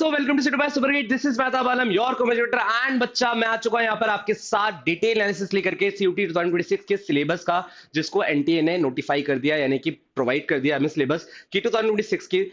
So welcome to city super hit. This is Mehtab Alam your commentator and बच्चा मैं आ चुका हूं यहां पर आपके साथ डिटेल एनालिसिस लेकर के सीयूटी 2026 के सिलेबस का, जिसको एनटीए ने नोटिफाई कर दिया, यानी कि प्रोवाइड कर दिया हमें सिलेबस कि 2026 के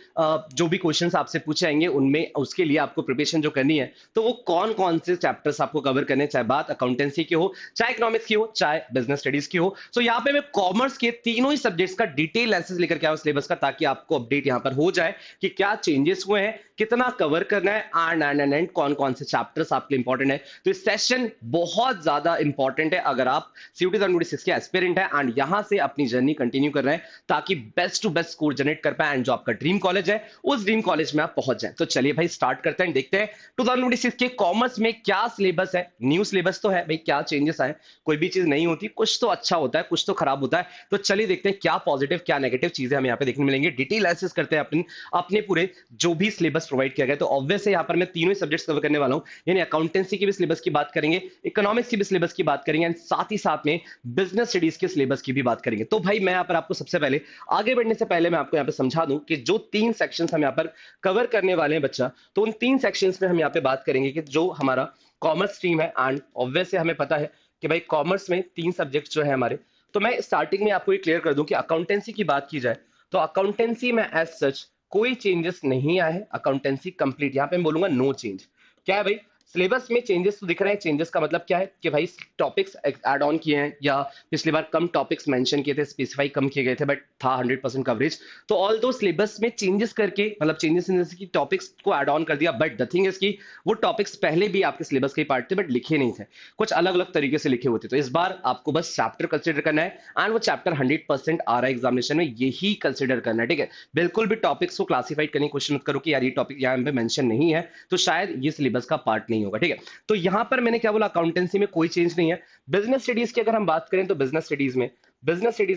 जो भी क्वेश्चंस आपसे पूछे जाएंगे उनमें उसके लिए आपको प्रिपरेशन जो करनी है, तो वो कौन कौन से चैप्टर्स आपको कवर करने हैं, चाहे बात अकाउंटेंसी की हो, चाहे इकोनॉमिक्स की हो, चाहे बिजनेस स्टडीज की हो। सो यहाँ पे मैं कॉमर्स के तीनों ही सब्जेक्ट्स का डिटेल एनालिसिस लेकर के आया सिलेबस का, ताकि आपको अपडेट यहाँ पर हो जाए कि क्या चेंजेस हुए हैं, कितना कवर करना है एंड कौन कौन से चैप्टर्स आपके इंपॉर्टेंट है। तो इस सेशन बहुत ज्यादा इंपॉर्टेंट है अगर आप सीयूटी 2026 के एस्पिरेंट है एंड यहां से अपनी जर्नी कंटिन्यू कर रहे हैं, ताकि best to best score generate कर पाए एंड जो आपका ड्रीम कॉलेज है उस ड्रीम कॉलेज में आप पहुंच जाए। तो चलिए भाई स्टार्ट करते हैं, देखते हैं 2026 के कॉमर्स में क्या सिलेबस है। न्यू सिलेबस तो है भाई, क्या चेंजेस आए, कोई भी चीज नहीं होती, कुछ तो अच्छा होता है, कुछ तो खराब होता है। तो चलिए देखते हैं क्या पॉजिटिव क्या नेगेटिव चीजें हमें यहाँ पे देखने मिलेंगे। डिटेल एनालिसिस करते हैं अपने पूरे जो भी सिलेबस प्रोवाइड किया गया। तो ऑब्वियस है यहाँ पर मैं तीनों ही सब्जेक्ट्स कवर करने वाला हूं, यानी अकाउंटेंसी की भी सिलेबस की बात करेंगे, इकोनॉमिक्स की भी सिलेबस की बात करेंगे एंड साथ ही साथ में बिजनेस स्टडीज के सिलेबस की भी बात करेंगे। तो भाई मैं यहाँ पर आपको सबसे पहले आगे बढ़ने से पहले मैं आपको यहाँ पे समझा दूं कि जो तीन सेक्शंस हम यहाँ पर कवर करने वाले हैं बच्चा, तो उन तीन सेक्शंस में हम यहाँ पे बात करेंगे कि जो हमारा कॉमर्स स्ट्रीम है एंड ऑब्वियस हमें पता है कि भाई कॉमर्स में तीन सब्जेक्ट जो है हमारे। तो मैं स्टार्टिंग में आपको ये क्लियर कर दूं कि अकाउंटेंसी की बात की जाए तो अकाउंटेंसी में एज सच कोई चेंजेस नहीं आए हैं। अकाउंटेंसी कंप्लीट, यहां पे मैं बोलूंगा नो चेंज। क्या है भाई, सिलेबस में चेंजेस तो दिख रहे हैं। चेंजेस का मतलब क्या है कि भाई टॉपिक्स ऐड ऑन किए हैं, या पिछली बार कम टॉपिक्स मेंशन किए थे, स्पेसिफाई कम किए गए थे, बट था 100% कवरेज। तो ऑल दो सिलेबस में चेंजेस करके, मतलब चेंजेस इन की टॉपिक्स को ऐड ऑन कर दिया, बट द थिंग इज कि वो टॉपिक्स पहले भी आपके सिलेबस के पार्ट थे बट लिखे नहीं थे, कुछ अलग अलग तरीके से लिखे होते। तो इस बार आपको बस चैप्टर कंसिडर करना है एंड वो चैप्टर 100% आ रहा है एग्जामिनेशन में, यही कंसिडर करना है, ठीक है। बिल्कुल भी टॉपिक्स को क्लासिफाइड करने की कोशिश मत करो कि यार ये टॉपिक यहाँ पे मेंशन नहीं है तो शायद ये सिलेबस का पार्ट नहीं होगा, ठीक है। तो यहां पर मैंने क्या बोला, अकाउंटेंसी में कोई चेंज नहीं है। बिजनेस स्टडीज की अगर हम बात करें तो बिजनेस स्टडीज में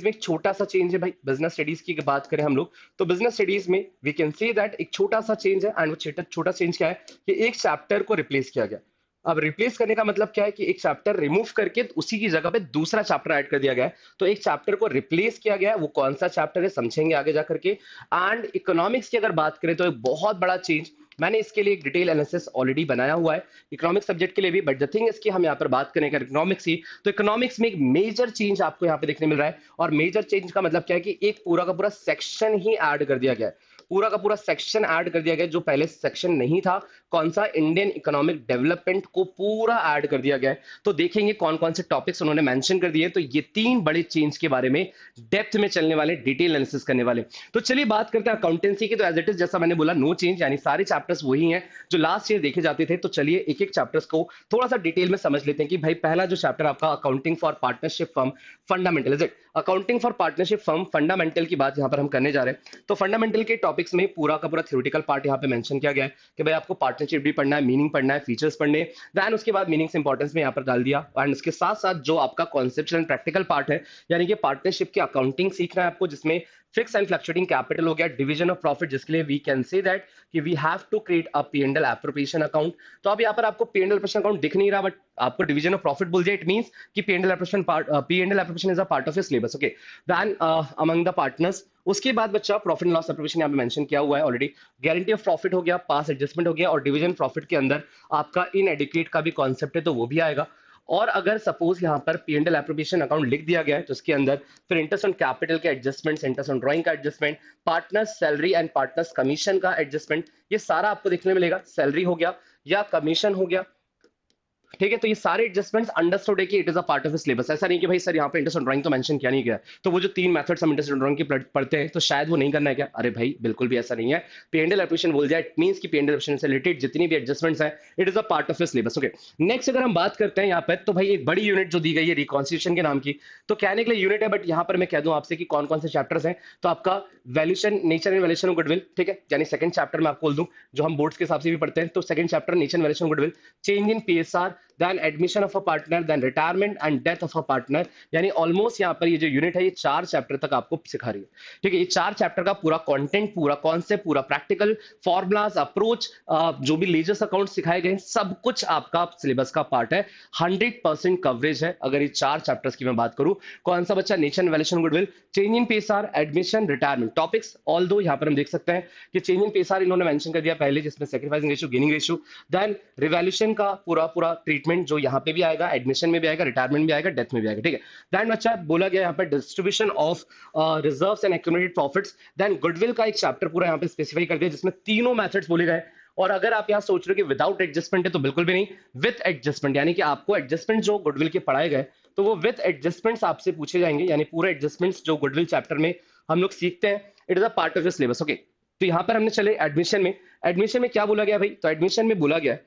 एक छोटा सा चेंज है भाई। बिजनेस स्टडीज की बात करें हम लोग तो बिजनेस स्टडीज में वी कैन सी दैट एक छोटा सा चेंज है एंड वो छोटा चेंज क्या है कि एक चैप्टर को रिप्लेस किया गया। अब रिप्लेस करने का मतलब क्या है कि एक चैप्टर रिमूव करके उसी की जगह पे दूसरा चैप्टर ऐड कर दिया गया है। तो एक चैप्टर को रिप्लेस किया गया है, वो कौन सा चैप्टर है समझेंगे आगे जाकर के। एंड इकोनॉमिक्स की अगर बात करें तो एक बहुत बड़ा चेंज, मैंने इसके लिए एक डिटेल एनालिसिस ऑलरेडी बनाया हुआ है इकोनॉमिक्स सब्जेक्ट के लिए भी, बट द थिंग इसकी हम यहाँ पर बात करें अगर इकोनॉमिक्स की, तो इकोनॉमिक्स में एक मेजर चेंज आपको यहाँ पे देखने मिल रहा है। और मेजर चेंज का मतलब क्या है कि एक पूरा का पूरा सेक्शन ही ऐड कर दिया गया है, पूरा का पूरा सेक्शन ऐड कर दिया गया जो पहले सेक्शन नहीं था। कौन सा, इंडियन इकोनॉमिक डेवलपमेंट को पूरा ऐड कर दिया गया है। तो देखेंगे कौन कौन से टॉपिक्स उन्होंने मेंशन कर दिए। तो ये तीन बड़े चेंज के बारे में डेप्थ में चलने वाले, डिटेल एनालिसिस करने वाले। तो चलिए बात करते हैं अकाउंटेंसी की। तो एज इट इज जैसा मैंने बोला नो चेंज, यानी सारे चैप्टर्स वही हैं जो लास्ट ईयर देखे जाते थे। तो चलिए एक एक चैप्टर्स को थोड़ा सा डिटेल में समझ लेते हैं कि भाई पहला जो चैप्टर आपका accounting for partnership firm fundamental, is it accounting for partnership firm fundamental की बात यहां पर हम करने जा रहे हैं। तो फंडामेंटल के टॉपिक्स में पूरा का पूरा थ्योरेटिकल पार्ट यहां पे मेंशन किया गया है कि भाई आपको पार्टनरशिप भी पढ़ना है, मीनिंग पढ़ना है, फीचर्स पढ़ने, देन उसके बाद मीनिंग्स इंपॉर्टेंस में यहां पर डाल दिया। एंड उसके साथ साथ जो आपका कॉन्सेप्चुअल एंड प्रैक्टिकल पार्ट है, यानी कि पार्टनरशिप की अकाउंटिंग सीखना है आपको, जिसमें फिक्स एंड फ्लक्चुएटिंग कैपिटल हो गया, डिवीजन ऑफ प्रॉफिट, जिसके लिए वी कैन से दैट कि we have to create a P and L appropriation account. तो अब यहाँ पर आपको पी&एल एप्रोप्रिएशन अकाउंट दिख नहीं रहा, बट आपको डिवीजन ऑफ प्रॉफिट बोल दिया, इट मींस कि P and L appropriation is a part of your syllabus, okay. Then among the partners, उसके बाद बच्चा प्रॉफिट एंड लॉस एप्रोप्रिएशन यहाँ पे मेंशन किया हुआ है ऑलरेडी। गारंटी ऑफ प्रॉफिट हो गया, पास एडजस्टमेंट हो गया, और डिवीजन प्रॉफिट के अंदर आपका इनएडिक्वेट का भी कॉन्सेप्ट है तो वो भी आएगा। और अगर सपोज यहाँ पर पी&एल एप्रोप्रिएशन अकाउंट लिख दिया गया है तो उसके अंदर फिर इंटरेस्ट ऑन कैपिटल के एडजस्टमेंट, इंटरेस्ट ऑन ड्राइंग का adjustment, partners salary and partners commission का एडजस्टमेंट, ये सारा आपको देखने मिलेगा। सैलरी हो गया या कमीशन हो गया, ठीक है। तो ये सारे एडजस्टमेंट्स अंडरस्टूड है कि it is a part of syllabus. ऐसा नहीं कि भाई सर यहाँ पे इंटरेस्ट ऑन ड्राइंग तो मेंशन किया नहीं गया, तो वो जो तीन मेथड्स हम इंटरेस्ट ऑन ड्राइंग की पढ़ते हैं तो शायद वो नहीं करना है क्या? अरे भाई बिल्कुल भी ऐसा नहीं है। पी&एल एप्रोप्रिएशन बोल जाए, इट मींस कि पी&एल एप्रोप्रिएशन से रिलेटेड जितनी भी एडजस्टमेंट्स है it is a part of syllabus, okay. Next अगर हम बात करते हैं यहाँ पे, तो भाई एक बड़ी यूनिट जो दी गई है रिकॉन्सिलिएशन के नाम की, तो कहने के लिए यूनिट है, बट यहाँ पर मैं कह दूं आपसे कि कौन कौन से चैप्टर्स हैं। तो आपका valuation, nature and valuation of goodwill, ठीक है, यानी सेकंड चैप्टर में आपको बोल दूं जो हम बोर्ड्स के हिसाब से भी पढ़ते हैं। तो second chapter nature and valuation of goodwill, change in PSR, then admission of a partner, then retirement and death of a partner. यानी ऑलमोस्ट यहाँ पर ये जो यूनिट है ये 4 चैप्टर तक आपको सिखा रही है। ठीक है, ये 4 चैप्टर का पूरा कंटेंट, पूरा कॉन्सेप्ट, पूरा प्रैक्टिकल फॉर्मुलाज, अप्रोच, जो भी लेजर्स अकाउंट सिखाए गए सब कुछ आपका सिलेबस का पार्ट है। 100% कवरेज है अगर ये 4 चैप्टर्स की मैं बात करूं। कौन सा बच्चा? Nature, valuation, goodwill, change in PSR, admission, retirement topics. Although यहाँ पर हम देख सकते हैं कि चेंज इन पीएसआर इन्होंने मेंशन कर दिया पहले, जिसमें sacrificing ratio, gaining ratio, then revaluation का पूरा पूरा ट्रीटमेंट जो यहाँ पे भी आएगा, एडमिशन में भी आएगा, रिटायरमेंट में आएगा, डेथ में भी आएगा। ठीक है, देन बच्चा बोला गया यहाँ पर distribution of reserves and accumulated profits. Then goodwill का एक चैप्टर पूरा यहाँ पे स्पेसिफाई कर दिया जिसमें तीनों मेथड्स बोले गए। और अगर आप यहाँ सोच रहे हो कि विदाउट एडजस्टमेंट है तो बिल्कुल भी नहीं, विथ एडजस्टमेंट, यानी कि आपको एडजस्टमेंट जो गुडविल के पढ़ाए गए तो वो विथ एडजस्टमेंट्स आपसे पूछे जाएंगे। यानी पूरे एडजस्टमेंट्स जो गुडविल चैप्टर में हम लोग सीखते हैं, it is a part of your syllabus. Okay, तो यहाँ पर हमने चले एडमिशन में। एडमिशन में क्या बोला गया भाई? तो एडमिशन में बोला गया,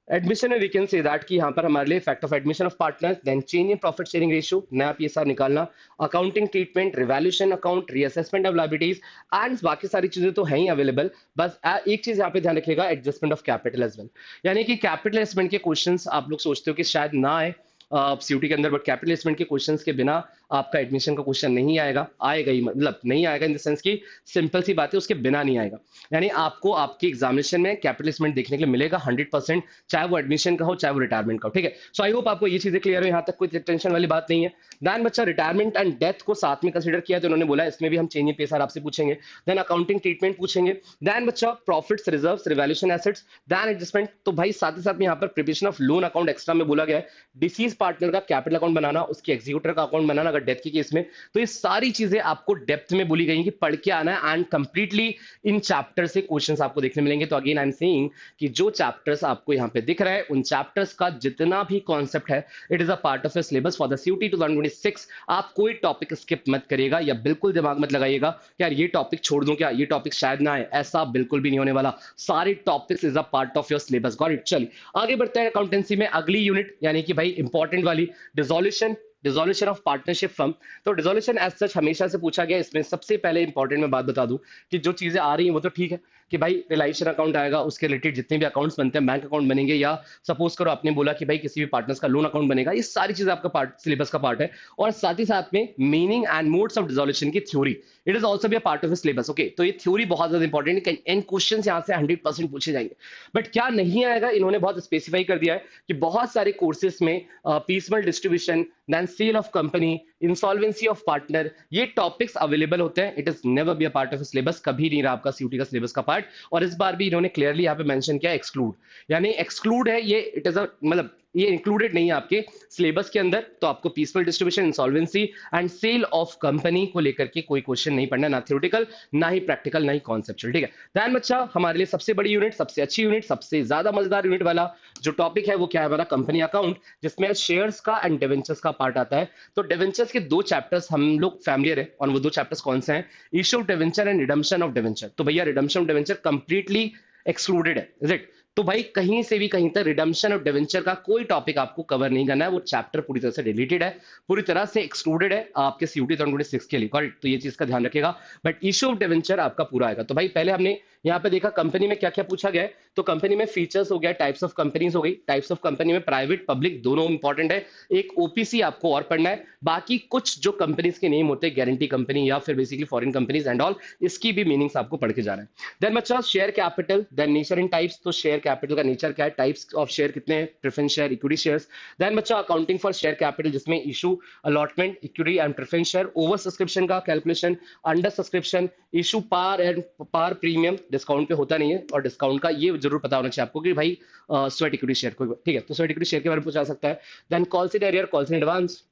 एडमिशन में वी कैन से दैट कि यहाँ पर हमारे लिए fact of admission of partners, then change in profit sharing ratio, नया पीएसआर निकालना, accounting treatment, revaluation account, reassessment of liabilities and बाकी सारी चीजें तो है ही अवेलेबल। बस एक चीज यहाँ पे ध्यान रखिएगा, adjustment of capital as well. यानी कि कैपिटल एडजस्टमेंट के क्वेश्चंस आप लोग सोचते हो कि शायद ना आए सीयूटी के अंदर, बट कैपिटल एडजस्टमेंट के क्वेश्चंस के बिना आपका एडमिशन का क्वेश्चन नहीं आएगा। आएगा ही, मतलब नहीं आएगा इन द सेंस की सिंपल सी बात है, उसके बिना नहीं आएगा। यानी आपको आपके एग्जामिनेशन में कैपिटल एडजस्टमेंट देखने के लिए मिलेगा 100%, चाहे वो एडमिशन का हो चाहे वो रिटायरमेंट का हो। ठीक है, सो आई होप आपको ये चीजें क्लियर हो, यहाँ तक कोई टेंशन वाली बात नहीं है। देन बच्चा रिटायरमेंट एंड डेथ को साथ में कंसीडर किया, तो उन्होंने बोला इसमें भी हम चेंज इन पीएसआर आपसे पूछेंगे, देन अकाउंटिंग ट्रीटमेंट पूछेंगे, देन बच्चा profits, reserves, revaluation assets, then adjustment. तो भाई साथ ही साथ में यहाँ पर preparation of loan account extra में बोला गया है, डिसीज पार्टनर का कैपिटल अकाउंट बनाना, उसके एग्जीक्यूटर का अकाउंट बनाना अगर डेथ के केस में। तो ये सारी चीजें आपको डेप्थ में बोली गई कि पढ़ के आना है, एंड कंप्लीटली इन चैप्टर से क्वेश्चंस आपको देखने मिलेंगे। तो अगेन आई एम सेइंग कि जो चैप्टर्स आपको यहाँ पे दिख रहा है उन चैप्टर्स का जितना भी कॉन्सेप्ट है, it is a part of your syllabus for the CUET 2026। आप कोई टॉपिक स्किप मत करिएगा या बिल्कुल दिमाग मत लगाइएगा कि यार ये टॉपिक छोड़ दूं क्या, ये टॉपिक शायद ना आए, ऐसा बिल्कुल भी नहीं होने वाला। सारे topics is a part of your syllabus. Got it? चलिए आगे बढ़ते हैं अकाउंटेंसी में। अगली यूनिट यानी कि भाई इंपॉर्टेंट वाली, डिसोल्यूशन ऑफ पार्टनरशिप फर्म। तो डिसोल्यूशन एज सच हमेशा से पूछा गया। इसमें सबसे पहले इंपॉर्टेंट मैं बात बता दूं कि जो चीजें आ रही हैं वो तो ठीक है कि भाई रिलाइजेशन अकाउंट आएगा, उसके रिलेटेड जितने भी अकाउंट्स बनते हैं, बैंक अकाउंट बनेंगे, या सपोज करो आपने बोला कि भाई किसी भी पार्टनर्स का लोन अकाउंट बनेगा, ये सारी चीजें आपका पार्ट, सिलेबस का पार्ट है। और साथ ही साथ में meaning and modes of dissolution की theory, it is also be a part of syllabus. Okay, तो ये थ्योरी बहुत ज्यादा इंपॉर्टेंट है, एंड क्वेश्चन यहाँ से 100% पूछे जाएंगे। बट क्या नहीं आएगा, इन्होंने बहुत स्पेसिफाई कर दिया है कि बहुत सारे कोर्सेज में piecemeal distribution, then sale of company, insolvency of partner, ये टॉपिक्स अवेलेबल होते हैं। It is never be a part of syllabus, कभी नहीं रहा आपका सीयूटी का सिलेबस का पार्ट। और इस बार भी इन्होंने क्लियरली यहाँ पे मेंशन किया एक्सक्लूड, यानी एक्सक्लूड है ये, इट इज अ मतलब ये इंक्लूडेड नहीं है आपके सिलेबस के अंदर। तो आपको peaceful distribution, insolvency and sale of company को लेकर के कोई क्वेश्चन नहीं पढ़ना, ना थ्योरेटिकल, ना ही प्रैक्टिकल, ना ही कॉन्सेप्चुअल। ठीक है, ध्यान बच्चा हमारे लिए सबसे बड़ी यूनिट, सबसे अच्छी यूनिट, सबसे ज्यादा मजेदार यूनिट वाला जो टॉपिक है वो क्या है हमारा? कंपनी अकाउंट, जिसमें शेयर्स का एंड डिवेंचर्स का पार्ट आता है। तो डिवेंचर्स के 2 चैप्टर्स हम लोग फैमिलियर है, और वो 2 चैप्टर्स कौन से हैं? Issue of debenture and redemption of debenture. तो भैया redemption of debenture completely excluded है, इज इट? तो भाई कहीं से भी कहीं तक रिडम्पशन ऑफ डिवेंचर का कोई टॉपिक आपको कवर नहीं करना है, वो चैप्टर पूरी तरह से डिलीटेड है, पूरी तरह से एक्सक्लूडेड है आपके सीयूटी 2026 के लिए। करेक्ट? तो ये चीज का ध्यान रखिएगा। बट इश्यू ऑफ डिवेंचर आपका पूरा आएगा। तो भाई पहले हमने यहाँ पे देखा कंपनी में क्या क्या पूछा गया है। तो कंपनी में फीचर्स हो गया, टाइप्स ऑफ कंपनीज हो गई, टाइप्स ऑफ कंपनी में प्राइवेट पब्लिक दोनों इंपॉर्टेंट है, एक ओपीसी आपको और पढ़ना है, बाकी कुछ जो कंपनीज के नेम होते हैं, गारंटी कंपनी या फिर basically foreign companies and all, इसकी भी मीनिंग्स आपको पढ़ के जाना है। देन बच्चा share capital, then nature and types. तो शेयर कैपिटल का नेचर क्या है, टाइप्स ऑफ शेयर कितने हैं, preference share, equity shares. Then बच्चा अकाउंटिंग फॉर शेयर कैपिटल, जिसमें issue, allotment, equity and preference share, over subscription का calculation, under subscription, issue, par and par premium, discount पे होता नहीं है, और डिस्काउंट का ये जरूर पता होना चाहिए आपको कि भाई स्वेट इक्विटी शेयर को, ठीक है? तो स्वेट इक्विटी शेयर के बारे में पूछा सकता है। Then calls in arrear, calls in advance,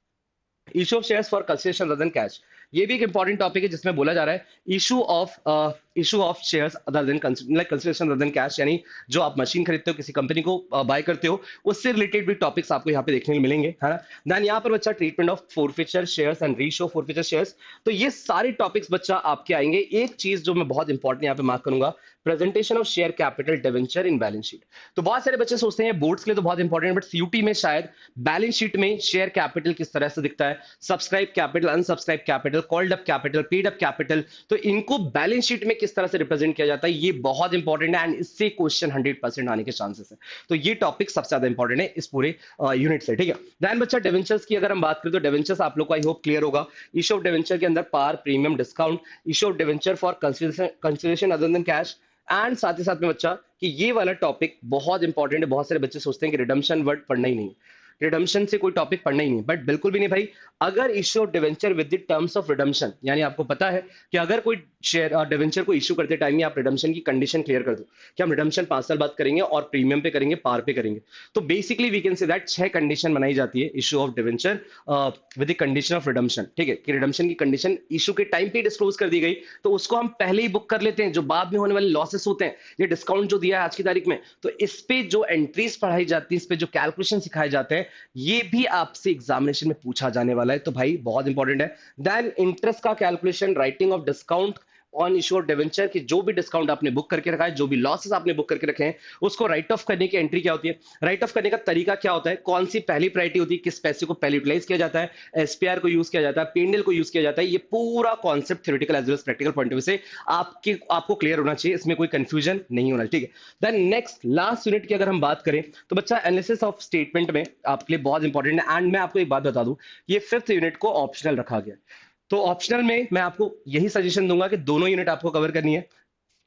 issue of shares for consideration other than cash. ये भी एक इंपॉर्टेंट टॉपिक है जिसमें बोला जा रहा है issue of shares other than like consideration other than cash, यानी जो आप मशीन खरीदते हो, किसी कंपनी को बाय करते हो, उससे रिलेटेड भी टॉपिक्स आपको यहाँ पे देखने को मिलेंगे, है ना? देन यहाँ पर बच्चा treatment of forfeiture shares and reissue forfeiture shares. तो ये सारे टॉपिक्स बच्चा आपके आएंगे। एक चीज जो मैं बहुत इंपॉर्टेंट यहाँ पे मार्क करूंगा, presentation of share capital debenture in balance sheet. तो बहुत सारे बच्चे सोचते हैं बोर्ड्स के लिए तो बहुत इंपॉर्टेंट है, बट सीयूटी में शायद बैलेंस शीट में शेयर कैपिटल किस तरह से दिखता है, subscribe capital, unsubscribe capital, called up capital, paid up capital, तो इनको बैलेंस शीट में किस तरह से रिप्रेजेंट किया जाता है, ये बहुत इंपॉर्टेंट है एंड इससे क्वेश्चन 100% आने के चांसेस है। तो ये टॉपिक सबसे ज्यादा इंपॉर्टेंट है इस पूरे यूनिट से, ठीक है। देन बच्चा डिवेंचर्स की अगर हम बात करें तो डिवेंचर्स आप लोग को आई होप क्लियर होगा। इशू ऑफ डिवेंचर के अंदर par, premium, discount, issue of debenture for consideration other than cash, and साथ ही साथ में बच्चा कि ये वाला टॉपिक बहुत इंपॉर्टेंट है। बहुत सारे बच्चे सोचते हैं कि रिडम्पशन वर्ड पढ़ना ही नहीं, रिडम्पशन से कोई टॉपिक पढ़ना ही नहीं, बट बिल्कुल भी नहीं भाई। अगर issue of debenture with the terms of redemption, यानी आपको पता है कि अगर कोई शेयर डिवेंचर को इश्यू करते टाइम में आप रिडम्पशन की कंडीशन क्लियर कर दो कि हम रिडम्पशन 5 साल बाद करेंगे और प्रीमियम पे करेंगे, पार पे करेंगे, तो basically we can say that 6 condition बनाई जाती है issue of debenture with the condition of redemption, ठीक है। कि रिडम्पशन की कंडीशन इश्यू के टाइम पे डिस्क्लोज कर दी गई तो उसको हम पहले ही बुक कर लेते हैं। जो बाद में होने वाले लॉसेस होते हैं, ये डिस्काउंट जो दिया है आज की तारीख में, तो इस पे जो एंट्रीज पढ़ाई जाती है, इस पे जो कैलकुलेशन सिखाए जाते हैं, ये भी आपसे एग्जामिनेशन में पूछा जाने वाला है, तो भाई बहुत इंपॉर्टेंट है। देन इंटरेस्ट का calculation, writing of discount on issue of debenture की जो भी डिस्काउंट आपने बुक करके रखा है, जो भी लॉसेस आपने बुक करके रखे हैं, उसको राइट ऑफ करने की एंट्री क्या होती है, राइट ऑफ करने का तरीका क्या होता है, कौन सी पहली प्रायोरिटी होती है, किस पैसे को पहले यूटिलाइज किया जाता है, एसपीआर को यूज किया जाता है, पीएनएल को यूज किया जाता है, ये पूरा concept theoretical as well as practical point of view से आपको क्लियर होना चाहिए, इसमें कोई कंफ्यूजन नहीं होना, ठीक है। देन नेक्स्ट लास्ट यूनिट की अगर हम बात करें तो बच्चा एनालिसिस ऑफ स्टेटमेंट में आपके लिए बहुत इंपॉर्टेंट है। एंड मैं आपको एक बात बता दूं, ये 5th यूनिट को ऑप्शनल रखा गया, तो ऑप्शनल में मैं आपको यही सजेशन दूंगा कि दोनों यूनिट आपको कवर करनी है।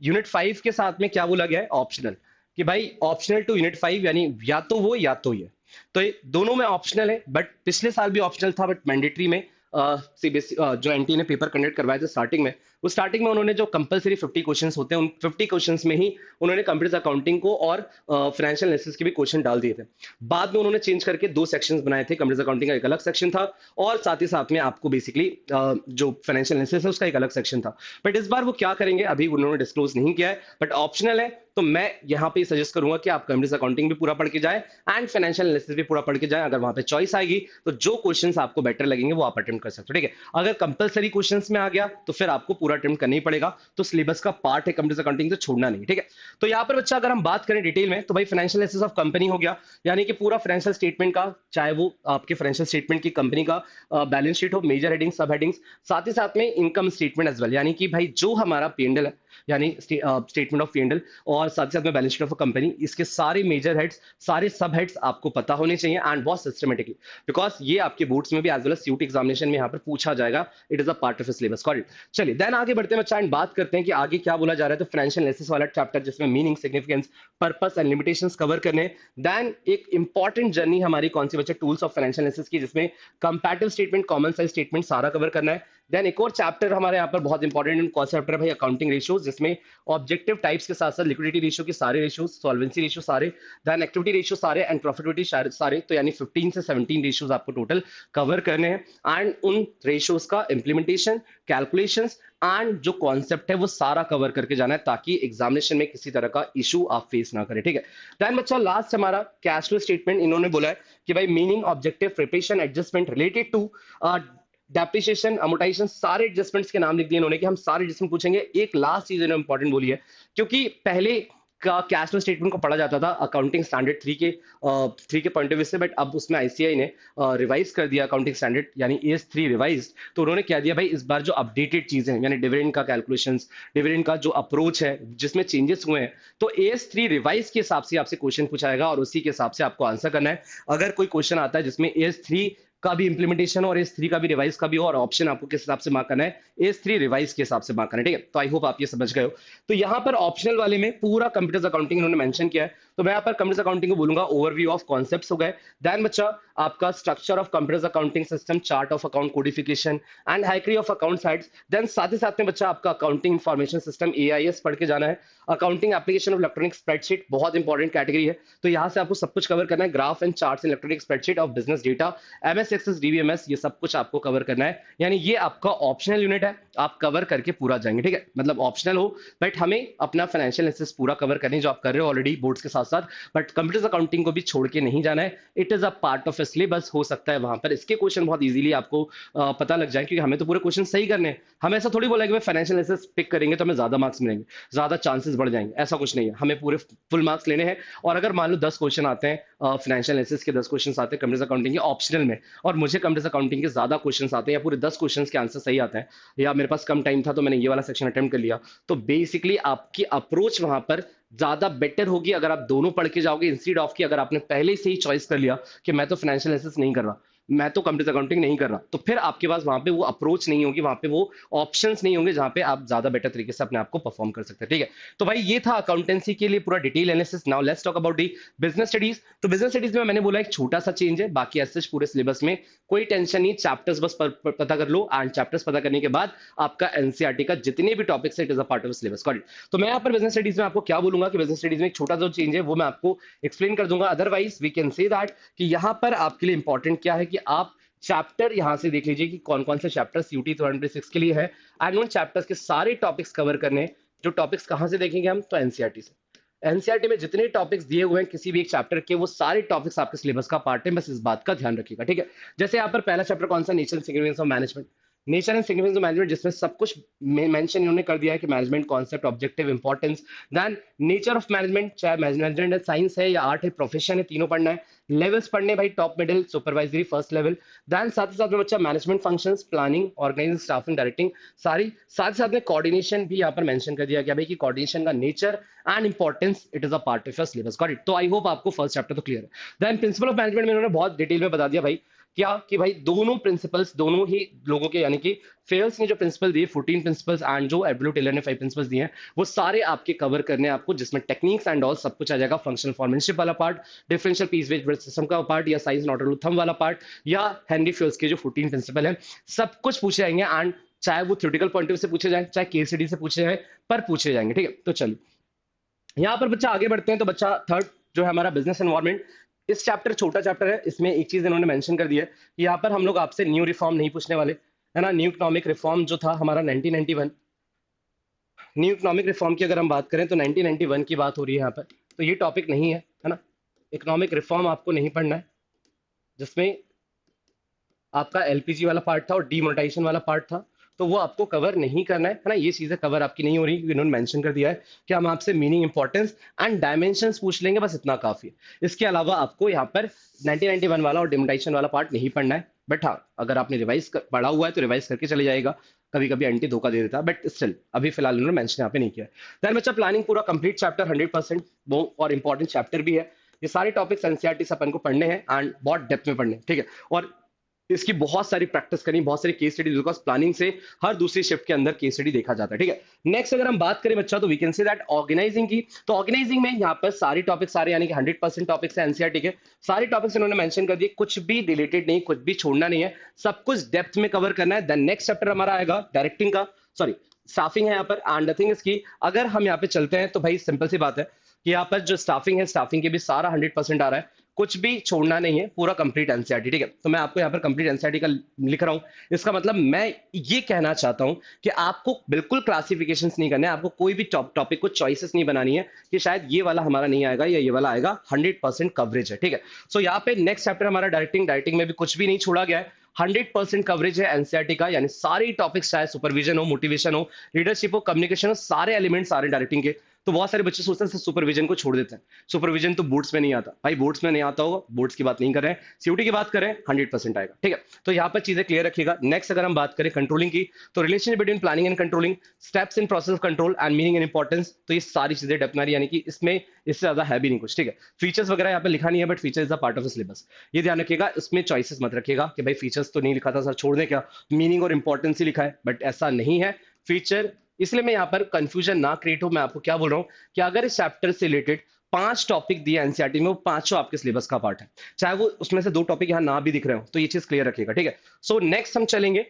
यूनिट 5 के साथ में क्या बोला गया है, ऑप्शनल, कि भाई ऑप्शनल टू यूनिट 5, यानी या तो वो या तो ये, तो ये दोनों में ऑप्शनल है। बट पिछले साल भी ऑप्शनल था, बट मैंडेटरी में सीबीएसई जो एनटीए ने पेपर कंडक्ट करवाए थे स्टार्टिंग में, उस स्टार्टिंग में उन्होंने जो कंपलसरी 50 क्वेश्चंस होते हैं, उन 50 क्वेश्चंस में ही उन्होंने कंप्यूटर अकाउंटिंग को और फाइनेंशियल एनालिसिस के भी क्वेश्चन डाल दिए थे। बाद में उन्होंने चेंज करके 2 सेक्शंस बनाए थे, कंप्यूटर अकाउंटिंग का एक अलग सेक्शन था और साथ ही साथ में आपको बेसिकली जो फाइनेंशियल एनालिसिस है उसका एक अलग सेक्शन था। बट इस बार वो क्या करेंगे अभी उन्होंने डिस्क्लोज नहीं किया है, बट ऑप्शनल है, तो मैं यहाँ पे सजेस्ट करूंगा कि आप कंप्यूटर अकाउंटिंग भी पूरा पढ़ के जाए एंड फाइनेंशियल एनालिसिस भी पूरा पढ़ के जाए। अगर वहां पे चॉइस आएगी तो जो क्वेश्चंस आपको बेटर लगेंगे वो आप अटेम्प्ट कर सकते हो, ठीक है। अगर कंपलसरी क्वेश्चंस में आ गया तो फिर आपको पूरा अटेम्प्ट करना ही पड़ेगा, तो सिलेबस का पार्ट है कंप्यूटर अकाउंटिंग, से छोड़ना नहीं, ठीक है। तो यहाँ पर बच्चा अगर हम बात करें डिटेल में तो भाई फाइनेंशियल एनालिसिस ऑफ कंपनी हो गया, यानी कि पूरा फाइनेंशियल स्टेटमेंट का, चाहे वो आपके फाइनेंशियल स्टेटमेंट की कंपनी का बैलेंस शीट हो, मेजर हेडिंग्स, सब हेडिंग्स, साथ ही साथ में इनकम स्टेटमेंट एज वेल, यानी कि भाई जो हमारा पीएनएल है, यानी स्टेटमेंट ऑफ पीएनएल और साथ ही साथ में बैलेंस शीट ऑफ कंपनी, इसके सारे मेजर हेड्स, सारे सब हेड्स आपको पता होने चाहिए एंड बहुत सिस्टमेटिकली, बिकॉज ये आपके बोर्ड्स में भी as well as CUET examination में यहाँ पर पूछा जाएगा, it is a part of syllabus. चलिए देन आगे बढ़ते हैं बच्चा एंड बात करते हैं कि आगे क्या बोला जा रहा है। तो फाइनेंशियल एनालिसिस वाला चैप्टर जिसमें meaning, significance, purpose and limitations cover करने। देन एक इंपॉर्टेंट जर्नी हमारी कौन सी बच्चा, टूल्स ऑफ फाइनेंशियल एनालिसिस की, जिसमें comparative statement, common size statement सारा कवर करना है। देन एक और चैप्टर हमारे यहाँ पर बहुत इंपॉर्टेंट कौन सा चैप्टर है भाई, अकाउंटिंग रेशियोज, जिसमें ऑब्जेक्टिव टाइप्स के साथ साथ लिक्विडिटी रेशियो के सारे रेशियोज, सॉल्वेंसी रेशियो सारे, देन एक्टिविटी रेशियो सारे एंड प्रॉफिटेबिलिटी सारे, तो यानी 15 से 17 रेशियोज आपको टोटल कवर करने हैं एंड उन रेशियोज का इंप्लीमेंटेशन, कैलकुलेशंस एंड जो कॉन्सेप्ट है वो सारा कवर करके जाना है, ताकि एग्जामिनेशन में किसी तरह का इशू आप फेस ना करें, ठीक है। देन बच्चा लास्ट हमारा कैश फ्लो स्टेटमेंट, इन्होंने बोला है कि भाई meaning, objective, preparation, adjustment related to depreciation, amortisation, सारे एडजस्टमेंट्स के नाम लिख दिए इन्होंने कि हम सारे एडजस्टमेंट पूछेंगे। एक लास्ट चीज इन्होंने इंपॉर्टेंट बोली है, क्योंकि पहले का कैश फ्लो स्टेटमेंट को पढ़ा जाता था अकाउंटिंग स्टैंडर्ड 3 के पॉइंट ऑफ व्यू से, बट अब उसमें आईसीआई ने रिवाइज कर दिया अकाउंटिंग स्टैंडर्ड, यानी AS3 रिवाइज। तो उन्होंने क्या दिया भाई, इस बार जो अपडेटेड चीजें हैं, यानी डिविडेंड का कैलकुलेशंस, डिविडेंड का जो अप्रोच है जिसमें चेंजेस हुए हैं, तो AS3 रिवाइज के हिसाब से आपसे क्वेश्चन पूछा जाएगा और उसी के हिसाब से आपको आंसर करना है। अगर कोई क्वेश्चन आता है जिसमें AS3 का भी इंप्लीमेंटेशन और AS3 का भी रिवाइज का भी और ऑप्शन आपको किस हिसाब से मार्क करना है, AS3 रिवाइज के हिसाब से मार्क करना है, ठीक है। तो आई होप आप ये समझ गए हो। तो यहाँ पर ऑप्शनल वाले में पूरा कंप्यूटर अकाउंटिंग इन्होंने मेंशन किया है, तो मैं यहाँ पर कंप्यूटर अकाउंटिंग को बोलूंगा ओवरव्यू ऑफ कॉन्सेप्ट्स हो गए। देन बच्चा आपका structure of computer accounting system, chart of account, codification and hierarchy of account sides. Then साथ ही साथ में बच्चा आपका अकाउंटिंग इंफॉर्मेशन सिस्टम AIS पढ़ के जाना है। Accounting application of electronic spreadsheet बहुत इंपॉर्टेंट कैटेगरी है, तो यहाँ से आपको सब कुछ कवर करना है। Graph and charts in electronic spreadsheet of business data, MS access, DBMS, ये सब कुछ आपको कवर करना है, यानी ये आपका ऑप्शनल यूनिट है। आप कवर करके पूरा जाएंगे, ठीक है, मतलब ऑप्शनल हो, बट हमें अपना फाइनेंशियल एनालिसिस पूरा कवर करनी जो आप कर रहे हो ऑलरेडी बोर्ड्स के साथ साथ, बट कंप्यूटर अकाउंटिंग को भी छोड़ के नहीं जाना है। It is a part of syllabus, हो सकता है वहां पर इसके क्वेश्चन बहुत इजीली आपको पता लग जाए, क्योंकि हमें तो पूरे क्वेश्चन सही करने हैं। हम ऐसा थोड़ी बोला कि भाई फाइनेंशियल एनालिसिस पिक करेंगे तो हमें ज्यादा मार्क्स मिलेंगे, ज्यादा चांसेस बढ़ जाएंगे, ऐसा कुछ नहीं है, हमें पूरे फुल मार्क्स लेने हैं। और अगर मान लो 10 क्वेश्चन आते हैं फाइनेंशियल एनालिसिस के, 10 क्वेश्चन आते हैं कंप्यूटर अकाउंटिंग के ऑप्शनल में, और मुझे कंप्यूटर अकाउंटिंग के ज्यादा क्वेश्चन आते हैं या पूरे 10 क्वेश्चन के आंसर सही आते हैं, या मेरे पास कम टाइम था तो मैंने ये वाला सेक्शन अटेम्प्ट कर लिया, तो बेसिकली आपकी अप्रोच वहां पर ज्यादा बेटर होगी अगर आप दोनों पढ़ के जाओगे, इंस्टीड ऑफ की अगर आपने पहले से ही चॉइस कर लिया कि मैं तो फाइनेंशियल एनालिसिस नहीं कर रहा, मैं तो कंप्यूटर अकाउंटिंग नहीं कर रहा, तो फिर आपके पास वहां पे वो अप्रोच नहीं होगी, वहां पे वो ऑप्शंस नहीं होंगे जहां पे आप ज्यादा बेटर तरीके से अपने आप को परफॉर्म कर सकते हैं, ठीक है। तो भाई ये था अकाउंटेंसी के लिए पूरा detail analysis. Now let's talk about the business studies. तो बिजनेस स्टडीज में मैंने बोला एक छोटा सा चेंज है, बाकी ऐसे पूरे सिलेबस में कोई टेंशन नहीं, चैप्टर्स बस पता कर लो, एंड चैप्टर्स पता करने के बाद आपका एनसीईआरटी का जितने भी टॉपिक्स है it is a part of syllabus. तो मैं यहाँ पर बिजनेस स्टडीज में आपको क्या बोलूंगा कि बिजनेस स्टडीज में एक छोटा जो चेंज है वो मैं आपको एक्सप्लेन कर दूंगा, otherwise we can say that कि यहाँ पर आपके लिए इंपॉर्टेंट क्या है कि आप चैप्टर यहां से देख लीजिए कि कौन कौन से चैप्टर यूटी 2026 के लिए है, एंड उन चैप्टर्स के सारे टॉपिक्स कवर करने। जो टॉपिक्स कहां से देखेंगे हम, तो एनसीईआरटी से। एनसीईआरटी में जितने टॉपिक्स दिए हुए हैं किसी भी एक चैप्टर के, वो सारे टॉपिक्स आपके सिलेबस का पार्ट है, बस इस बात का ध्यान रखिएगा, ठीक है। जैसे यहाँ पर पहला चैप्टर कौन सा, nature and significance of management. Nature and significance of management, जिसमें सब कुछ मेंशन इन्होंने कर दिया है कि management concept, objective, importance, then nature of management, चाहे मैनेजमेंट साइंस है या आर्ट है, प्रोफेशन है, तीनों पढ़ना है। लेवल्स पढ़ने भाई, top, middle, supervisory, first level. Then साथ ही साथ में बच्चा management functions, planning, organising, staffing, directing, सारी साथ ही साथ में कोऑर्डिनेशन भी यहाँ पर मेंशन कर दिया गया भाई कि कोऑर्डिनेशन का nature and importance it is a part of your syllabus. Got it. तो आई होप आपको फर्स्ट चैप्टर तो क्लियर है। देन प्रिंसिपल ऑफ मैनेजमेंट में इन्होंने बहुत डिटेल में बता दिया भाई क्या कि भाई दोनों प्रिंसिपल्स, दोनों ही लोगों के, यानी कि फेल्स ने जो प्रिंसिपल दिए 14 प्रिंसिपल्स, एंड जो एडब्ल्यू टेलर ने 5 प्रिंसिपल्स दिए हैं, वो सारे आपके कवर करने हैं आपको, जिसमें टेक्निक्स एंड ऑल सब कुछ आ जाएगा। फंक्शनल फॉर्मेनशिप वाला part, differential piece wage bridge system का पार्ट, या साइज नॉट रूल थंब वाला पार्ट, या हेनरी फ्यूल्स के जो 14 प्रिंसिपल है, सब कुछ पूछे जाएंगे, एंड चाहे वो थ्योरेटिकल पॉइंट ऑफ व्यू से पूछे जाए, चाहे केस स्टडी से पूछे जाए, पर पूछे जाएंगे, ठीक है। तो चलिए यहाँ पर बच्चा आगे बढ़ते हैं। तो बच्चा थर्ड जो है हमारा बिजनेस एनवायरनमेंट, इस चैप्टर छोटा चैप्टर है, इसमें एक चीज इन्होंने मेंशन कर दी है कि यहाँ पर हम लोग आपसे न्यू रिफॉर्म नहीं पूछने वाले, है ना। न्यू इकोनॉमिक रिफॉर्म जो था हमारा 1991, न्यू इकोनॉमिक रिफॉर्म की अगर हम बात करें तो 1991 की बात हो रही है यहाँ पर, तो ये टॉपिक नहीं है ना। इकोनॉमिक रिफॉर्म आपको नहीं पढ़ना है, जिसमें आपका एलपीजी वाला पार्ट था और डीमोनेटाइजेशन वाला पार्ट था, तो वो आपको कवर नहीं करना है ना। ये चीजें कवर आपकी नहीं हो रही, इन्होंने मेंशन कर दिया है कि हम आपसे मीनिंग, इंपॉर्टेंस एंड डायमेंशंस पूछ लेंगे, बस इतना काफी है। इसके अलावा आपको यहाँ पर 1991 वाला और डीमोनेटाइजेशन वाला पार्ट नहीं पढ़ना है। बट हाँ, अगर आपने पढ़ा हुआ है तो रिवाइज करके चले जाएगा, कभी कभी एंटी धोखा दे देता है, बट स्टिल अभी फिलहाल उन्होंने मेंशन यहाँ पे नहीं किया है। देन बच्चा प्लानिंग पूरा कंप्लीट चैप्टर 100% वो और इंपॉर्टेंट चैप्टर भी है। ये सारे टॉपिक्स एनसीईआरटी से अपन को पढ़ने हैं एंड बहुत डेप्थ में पढ़ने हैं, ठीक है। और इसकी बहुत सारी प्रैक्टिस करनी, बहुत सारी केस स्टडी, बिकॉज प्लानिंग से हर दूसरी शिफ्ट के अंदर केस स्टडी देखा जाता है, ठीक है। नेक्स्ट अगर हम बात करें बच्चा, तो we can say that organising की, तो ऑर्गेनाइजिंग में यहाँ पर सारे टॉपिक, सारे यानी कि 100% टॉपिक्स है एनसीईआरटी के, सारे टॉपिक्स इन्होंने मेंशन कर दिए, कुछ भी डिलीटेड नहीं, कुछ भी छोड़ना नहीं है, सब कुछ डेप्थ में कवर करना है। देन नेक्स्ट चैप्टर हमारा आएगा डायरेक्टिंग का, सॉरी स्टाफिंग है यहाँ पर। एंड द थिंग इज की अगर हम यहाँ पे चलते हैं तो भाई सिंपल सी बात है कि यहाँ पर जो स्टाफिंग है, स्टाफिंग के भी सारा 100% आ रहा है, कुछ भी छोड़ना नहीं है, पूरा कंप्लीट एनसीईआरटी, ठीक है। तो मैं आपको यहाँ पर कंप्लीट एनसीईआरटी का लिख रहा हूँ, इसका मतलब मैं ये कहना चाहता हूँ कि आपको बिल्कुल क्लासिफिकेशंस नहीं करने, आपको कोई भी टॉपिक को चॉइसेस नहीं बनानी है कि शायद ये वाला हमारा नहीं आएगा या ये वाला आएगा, 100% कवरेज है, ठीक है। सो यहाँ पे नेक्स्ट चैप्टर हमारा डायरेक्टिंग, डायरेक्टिंग में भी कुछ भी नहीं छोड़ा गया है, 100% कवरेज है एनसीईआरटी का, यानी सारे टॉपिक्स, चाहे सुपरविजन हो, मोटिवेशन हो, लीडरशिप हो, कम्युनिकेशन हो, सारे एलिमेंट सारे डायरेक्टिंग के। तो बहुत सारे बच्चे सोचते हैं सुपरविजन को छोड़ देते हैं, सुपरविजन तो बोर्ड्स में नहीं आता भाई, बोर्ड्स में नहीं आता होगा, बोर्ड्स की बात नहीं कर रहे हैं, सीयूटी की बात करें 100% आएगा, ठीक है। तो यहाँ पर चीजें क्लियर रखिएगा। नेक्स्ट अगर हम बात करें कंट्रोलिंग की, तो relation between planning and controlling, steps in process of control and meaning and importance, तो ये सारी चीजें डेफिनेटली, यानी कि इसमें इससे ज्यादा है भी नहीं कुछ, ठीक है। फीचर्स वगैरह यहाँ पे लिखा नहीं है, but feature is a part of the syllabus, ये ध्यान रखिएगा। इसमें चॉइसेस मत रखिएगा कि भाई फीचर्स तो नहीं लिखा था सर, छोड़ दें क्या, मीनिंग और इंपॉर्टेंस ही लिखा है, बट ऐसा नहीं है फीचर। इसलिए मैं यहाँ पर कंफ्यूजन ना क्रिएट हो, मैं आपको क्या बोल रहा हूँ कि अगर इस चैप्टर से रिलेटेड 5 टॉपिक दिए एनसीईआरटी में, वो पांचों आपके सिलेबस का पार्ट है, चाहे वो उसमें से 2 टॉपिक यहाँ ना भी दिख रहे हो, तो ये चीज क्लियर रखिएगा, ठीक है। सो नेक्स्ट हम चलेंगे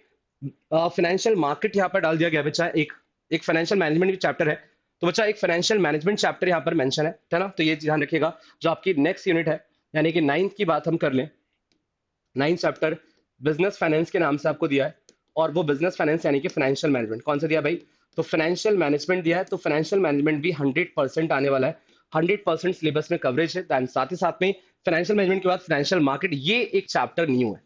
फाइनेंशियल मार्केट, यहाँ पर डाल दिया गया बच्चा, एक फाइनेंशियल मैनेजमेंट चैप्टर है, तो बच्चा एक फाइनेंशियल मैनेजमेंट चैप्टर यहाँ पर मेंशन है ना। तो ये ध्यान रखिएगा, जो आपकी नेक्स्ट यूनिट है, यानी कि 9th की बात हम कर लें, 9th चैप्टर बिजनेस फाइनेंस के नाम से आपको दिया है, और वो बिजनेस फाइनेंस यानी कि फाइनेंशियल मैनेजमेंट। कौन सा दिया भाई? तो फाइनेंशियल मैनेजमेंट दिया है, तो फाइनेंशियल मैनेजमेंट भी 100% आने वाला है, 100% सिलेबस में कवरेज है। Then साथ ही साथ में फाइनेंशियल मैनेजमेंट के बाद फाइनेंशियल मार्केट, ये एक चैप्टर न्यू है।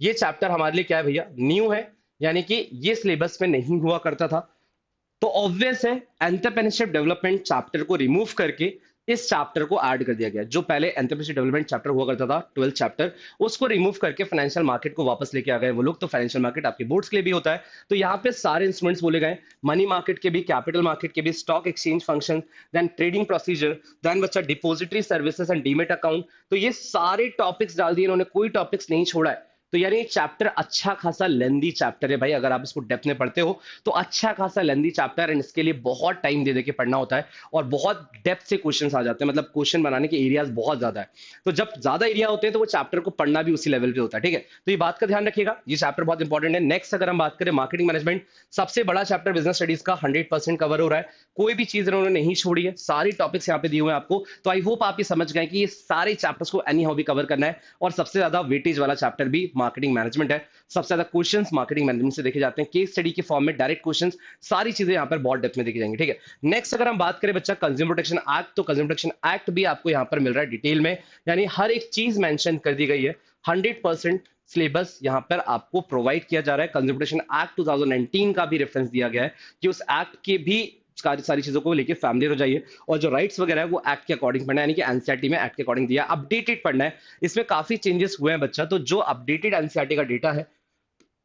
ये चैप्टर हमारे लिए क्या है भैया? न्यू है, यानी कि ये सिलेबस में नहीं हुआ करता था। तो ऑब्वियस है एंटरप्रेन्योरशिप डेवलपमेंट चैप्टर को रिमूव करके इस चैप्टर को ऐड कर दिया गया। जो पहले एंटरप्रेन्योरशिप डेवलपमेंट चैप्टर हुआ करता था 12th चैप्टर, उसको रिमूव करके फाइनेंशियल मार्केट को वापस लेके आ गए वो लोग। तो फाइनेंशियल मार्केट आपके बोर्ड्स के लिए भी होता है, तो यहाँ पे सारे इंस्ट्रूमेंट्स बोले गए, मनी मार्केट के भी, कैपिटल मार्केट के भी, stock exchange function, then trading procedure, then बच्चा depository services and demat account. तो ये सारे टॉपिक्स डाल दिए इन्होंने, कोई टॉपिक्स नहीं छोड़ा है। तो यानी चैप्टर अच्छा खासा लेंदी चैप्टर है भाई, अगर आप इसको डेप्थ में पढ़ते हो तो अच्छा खासा लेंदी चैप्टर, एंड इसके लिए बहुत टाइम दे दे के पढ़ना होता है और बहुत डेप्थ से क्वेश्चंस आ जाते हैं, मतलब क्वेश्चन बनाने के एरियाज बहुत ज्यादा है। तो जब ज्यादा एरिया होते हैं तो वो चैप्टर को पढ़ना भी उसी लेवल पे होता है, ठीक है। तो ये बात का ध्यान रखिएगा, ये चैप्टर बहुत इंपॉर्टेंट है। नेक्स्ट अगर हम बात करें मार्केटिंग मैनेजमेंट, सबसे बड़ा चैप्टर बिजनेस स्टडीज का 100% कवर हो रहा है, कोई भी चीज इन्होंने नहीं छोड़ी है, सारी टॉपिक्स यहाँ पे दिए हुए हैं आपको। तो आई होप आप ये समझ गए कि ये सारे चैप्टर्स को एनी हाउ भी कवर करना है, और सबसे ज्यादा वेटेज वाला चैप्टर भी मार्केटिंग मैनेजमेंट है। सबसे ज्यादा क्वेश्चंस मार्केटिंग मैनेजमेंट से देखे जाते हैं, केस स्टडी के फॉर्म में, डायरेक्ट क्वेश्चंस, सारी चीजें यहाँ पर बहुत डेप्थ में देखी जाएंगी, ठीक है। नेक्स्ट अगर हम बात करें बच्चा कंज्यूमर प्रोटेक्शन एक्ट, तो कंज्यूमर प्रोटेक्शन एक्ट भी आपको यहाँ पर मिल रहा है डिटेल में, यानी हर एक चीज मेंशन कर दी गई है। 100% सिलेबस यहाँ पर आपको प्रोवाइड किया जा रहा है। कंज्यूमर प्रोटेक्शन एक्ट 2019 का भी रेफरेंस दिया गया है कि उस एक्ट के भी सारी चीजों को लेके फैमिलियर हो जाइए, और जो राइट्स वगैरह है वो एक्ट के अकॉर्डिंग पढ़ना है, यानी कि एनसीईआरटी में एक्ट के अकॉर्डिंग दिया, अपडेटेड पढ़ना है। इसमें काफी चेंजेस हुए हैं बच्चा, तो जो अपडेटेड एनसीईआरटी का डेटा है,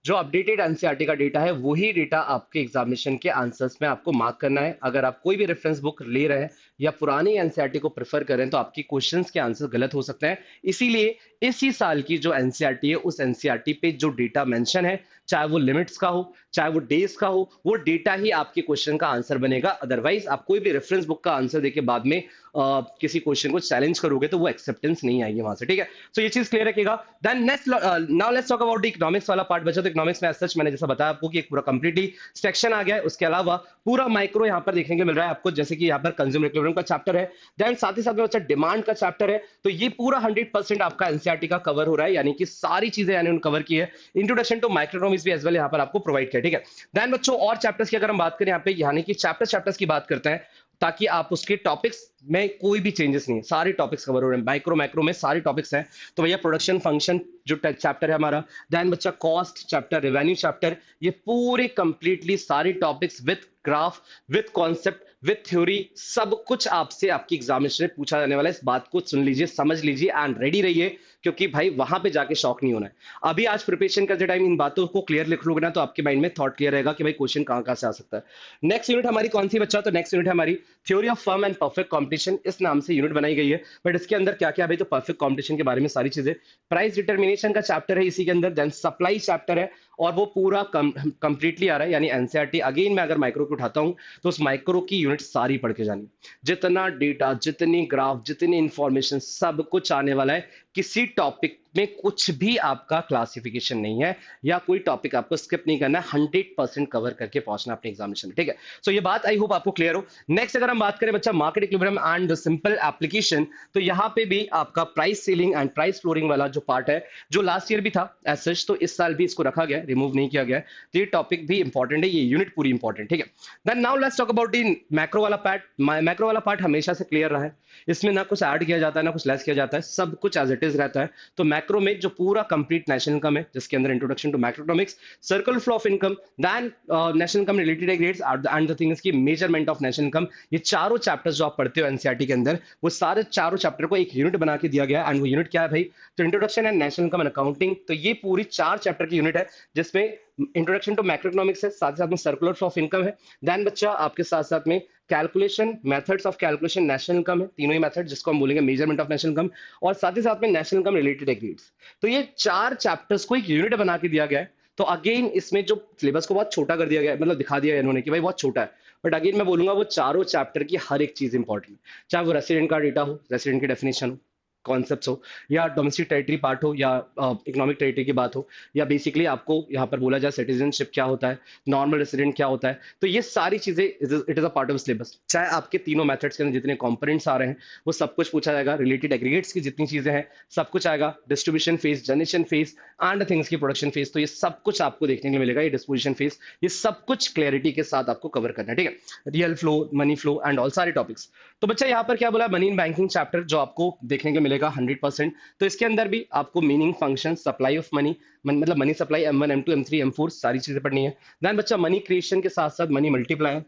जो अपडेटेड एनसीईआरटी का डेटा है, वही डेटा आपके एग्जामिनेशन के आंसर्स में आपको मार्क करना है। अगर आप कोई भी रेफरेंस बुक ले रहे हैं या पुरानी एनसीईआरटी को प्रेफर कर रहे हैं तो आपकी क्वेश्चंस के आंसर गलत हो सकते हैं। इसीलिए इसी साल की जो एनसीईआरटी है, उस एनसीईआरटी पे जो डेटा मेंशन है, चाहे वो लिमिट्स का हो, चाहे वो डेज का हो, वो डेटा ही आपके क्वेश्चन का आंसर बनेगा। अदरवाइज आप कोई भी रेफरेंस बुक का आंसर देके बाद में किसी क्वेश्चन को चैलेंज करोगे तो वो एक्सेप्टेंस नहीं आएगी वहां से, ठीक है। सो ये चीज क्लियर रखिएगा। Then next, now let's talk about economics वाला पार्ट बचा। तो इकोनॉमिक्स में सच मैंने जैसा बताया आपको कि एक पूरा कंप्लीटली सेक्शन आ गया है, उसके अलावा पूरा माइक्रो यहाँ पर देखने को मिल रहा है आपको, जैसे कि यहाँ पर कंज्यूमर इक्विलिब्रियम का चैप्टर है, देन साथ ही साथ में बच्चा डिमांड का चैप्टर है। तो ये पूरा 100% आपका एनसीईआरटी का कवर हो रहा है, यानी कि सारी चीजें यानी कवर की है। इंट्रोडक्शन टू माइक्रोइकोनॉमिक्स भी एज वेल यहाँ पर आपको प्रोवाइड किया, ठीक है। देन बच्चों और चैप्टर्स की अगर हम बात करें यहाँ पे, यानी कि चैप्टर्स की बात करते हैं, ताकि आप उसके टॉपिक्स में कोई भी चेंजेस नहीं है, सारे टॉपिक्स कवर हो रहे हैं, माइक्रो में सारे टॉपिक्स हैं। तो भैया प्रोडक्शन फंक्शन जो चैप्टर है हमारा, देन बच्चा कॉस्ट चैप्टर, रेवेन्यू चैप्टर, ये पूरे कंप्लीटली सारे topics with graph, with concept, with theory, सब कुछ आपसे आपकी एग्जामिनेशन में पूछा जाने वाला है। इस बात को सुन लीजिए, समझ लीजिए एंड रेडी रहिए, क्योंकि भाई वहां पे जाके शॉक नहीं होना है। अभी आज प्रिपरेशन करते टाइम इन बातों को क्लियर लिख लोगे ना, तो आपके माइंड में थॉट क्लियर रहेगा कि भाई क्वेश्चन कहां से आ सकता है। नेक्स्ट यूनिट हमारी कौन सी बच्चा? तो नेक्स्ट यूनिट है हमारी theory of firm and perfect competition, इस नाम से यूनिट बनाई गई है। बट इसके अंदर क्या क्या भाई? तो परफेक्ट कॉम्पिटिशन के बारे में सारी चीजें, प्राइस डिटर्मिनेशन का चैप्टर है इसी के अंदर, देन सप्लाई चैप्टर है, और वो पूरा कंप्लीटली आ रहा है, यानी एनसीईआरटी। अगेन मैं अगर माइक्रो को उठाता हूं तो उस माइक्रो की यूनिट सारी पढ़ के जानी, जितना डेटा, जितनी ग्राफ, जितनी इंफॉर्मेशन, सब कुछ आने वाला है। किसी टॉपिक में कुछ भी आपका क्लासिफिकेशन नहीं है, या कोई टॉपिक आपको स्किप नहीं करना है, 100% कवर करके पहुंचना अपने एग्जामिनेशन में, ठीक है। सो ये बात आई होप आपको क्लियर हो। नेक्स्ट अगर हम बात करें बच्चा market equilibrium and simple application, तो यहां पे भी आपका price ceiling and price flooring वाला जो पार्ट है, जो लास्ट ईयर भी था एज सच, तो इस साल भी इसको रखा गया, रिमूव नहीं किया गया। तो ये टॉपिक भी इंपॉर्टेंट है, ये यूनिट पूरी इंपॉर्टेंट, ठीक है। Then now let's talk about the macro वाला पार्ट। मैक्रो वाला पार्ट हमेशा से क्लियर रहा है, इसमें ना कुछ ऐड किया जाता है ना कुछ लेस किया जाता है, सब कुछ एज इट इज रहता है। तो मैक्रो में जो पूरा कंप्लीट नेशनल इनकम है, जिसके अंदर introduction to macroeconomics, circle flow of income, then national income related rates and the thing is की मेजरमेंट ऑफ नेशनल इनकम, ये चारों चैप्टर्स जो आप पढ़ते हो एनसीईआरटी के अंदर, वो सारे चारों चैप्टर को एक यूनिट बना के दिया गया। एंड वो यूनिट क्या है भाई? तो introduction and national income and accounting. तो ये पूरी 4 चैप्टर की यूनिट है, जिसमें इंट्रोडक्शन टू मैक्रोइकोनॉमिक्स है, साथ ही साथ में सर्कुलर फ्लो ऑफ इनकम है, देन बच्चा आपके साथ साथ में calculation, methods of calculation national income है, तीनों ही मेथड जिसको हम बोलेंगे मेजरमेंट ऑफ नेशनल इनकम, और साथ ही साथ में नेशनल इनकम रिलेटेड एग्रीड्स। तो ये 4 चैप्टर्स को एक यूनिट बना के दिया गया है। तो अगेन इसमें जो सिलेबस को बहुत छोटा कर दिया गया है, मतलब दिखा दिया है इन्होंने कि भाई बहुत छोटा है, बट अगेन मैं बोलूंगा वो चारों चैप्टर की हर एक चीज इंपॉर्टेंट है, चाहे वो रेसिडेंट का डेटा हो, रेसिडेंट की डेफिनेशन हो, कॉन्सेप्ट्स हो, या डोमेस्टिक टेरिटरी पार्ट हो, या इकोनॉमिक टेरिटरी की बात हो, या बेसिकली आपको यहाँ पर बोला जाए सिटीजनशिप क्या होता है, नॉर्मल रेसिडेंट क्या होता है, तो ये सारी चीजें it is a part of syllabus. चाहे आपके तीनों मेथड्स के अंदर जितने कंपोनेंट्स आ रहे हैं वो सब कुछ पूछा जाएगा, रिलेटेड एग्रीगेट्स की जितनी चीजें हैं सब कुछ आएगा, distribution phase, generation phase and things की प्रोडक्शन फेज, तो ये सब कुछ आपको देखने को मिलेगा, ये डिस्पोजिशन फेज, ये सब कुछ क्लैरिटी के साथ आपको कवर करना है, ठीक है। Real flow, money flow and all सारे टॉपिक्स। तो बच्चा यहाँ पर क्या बोला, मनी इन बैंकिंग चैप्टर जो आपको देखने को मिलेगा 100%। तो इसके अंदर भी आपको meaning, function, supply of money, मतलब money supply, M1 M2 M3 M4 सारी चीजें पढ़नी है। देन बच्चा मनी क्रिएशन के साथ साथ मनी मल्टीप्लायर,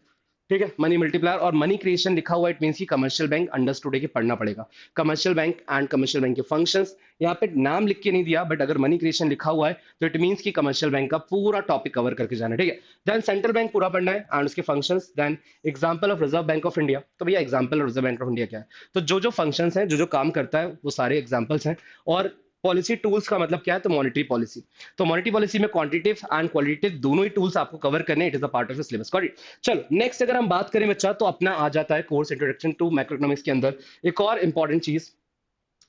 ठीक है, मनी मल्टीप्लायर और मनी क्रिएशन लिखा हुआ, इट मींस की कमर्शियल बैंक अंडरस्टूड है कि पढ़ना पड़ेगा, commercial bank and commercial bank के फंक्शंस। यहाँ पे नाम लिख के नहीं दिया, बट अगर मनी क्रिएशन लिखा हुआ है तो इट मींस की कमर्शियल बैंक का पूरा टॉपिक कवर करके जाना है, ठीक है। देन सेंट्रल बैंक पूरा पढ़ना है एंड उसके functions. Then example of Reserve Bank of India, तो भैया example of Reserve Bank of India क्या है, तो जो जो फंक्शंस हैं, जो जो काम करता है वो सारे एग्जांपल्स हैं। और पॉलिसी टूल्स का मतलब क्या है, तो मॉनेटरी पॉलिसी, तो मॉनेटरी पॉलिसी में क्वांटिटेटिव एंड क्वालिटेटिव दोनों ही टूल्स आपको कवर करने, it is a part of the syllabus. चलो नेक्स्ट अगर हम बात करें बच्चा, तो अपना आ जाता है course introduction to macro economics के अंदर एक और इंपॉर्टेंट चीज।